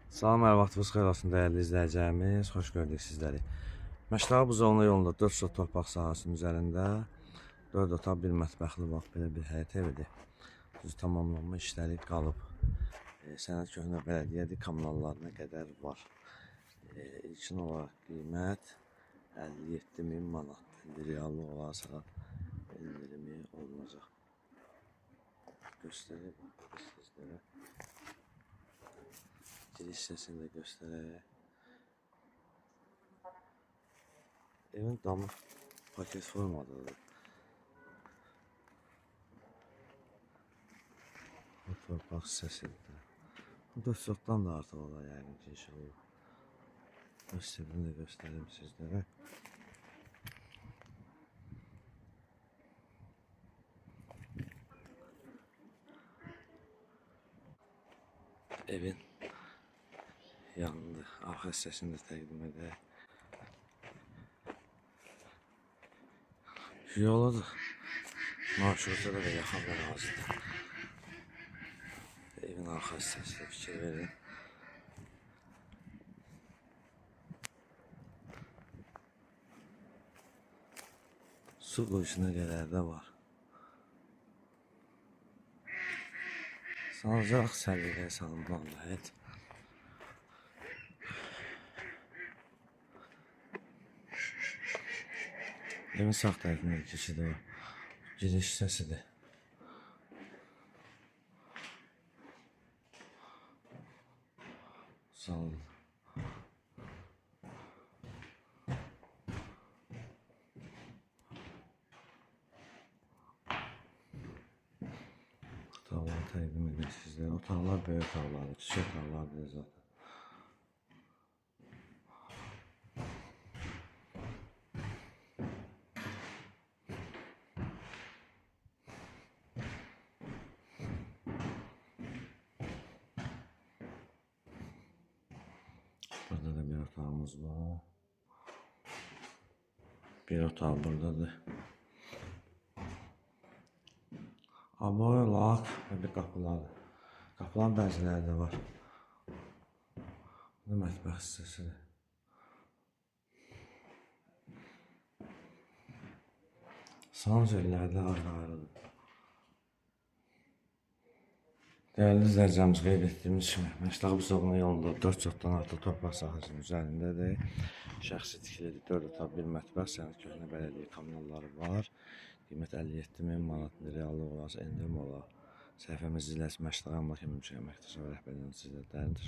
Salam, hər vaxtınız xeyir olsun dəyərli izləyicilərimiz. Xoş gördük sizləri. Məştağı Buzovna yolunda 4 sot torpaq sahəsinin üzərində 4 otaq, 1 mətbəxli bax belə bir həyət evidir. Düz tamamlanma işləri qalıb. Sənəd köhnə bələdiyyədir, kommunallarına qədər var. İlkin olaraq qiymət 57.000 manat. Reallı olarsa endirimi olunacaq. Göstəreyim sizlərə. Giriş hissəsini də göstərək. Evin damı paket formadadır. Bu torpaq hissəsidir. Bu 4 sotdan da artıq olar yəqin ki, inşallah. Göstərini də göstəreyim sizlərə. Evin yanında arxa hissəsini də təqdim edək. Yoludur. Marşruta da yaxın ərazidir. Evin arxa hissəsində fikir verin. Su quyusuna qədər də var. Sanacaq səliqəyə salınmalı həyət. Evin sağ tərəfində keçidi var. Giriş hissəsidir. Sağ olun. Otaqları təqdim edək sizlərə. Otaqlar böyük otaqlardır, kiçik otaqlardır zaten. Burada da bir otağımız var. Bir otaq buradadır. Aboy, lak və bir qapılardır. Qapıların bəziləri də var. Bu da mətbəx hissəsidir. Sancəllər də ayrı-ayrıdır. Dəyərli izləyicilərimiz, qeyd etdiyimiz kimi, Məştağı Buzovna yolunda 4 sotdan artıq torpaq sahəsinin üzərindədir. Şəxsi tikilidir, 4 otaq, 1 mətbəx, sənəd köhnə bələdiyyə kommunalları var. Qiymət 57.000 manatdır, reallı olarsa endirim olar. Səhifəmizi izləsin, Məştağı Əmlak Mülki Əməkdaşlığı rəhbərliyinin sizlərdən.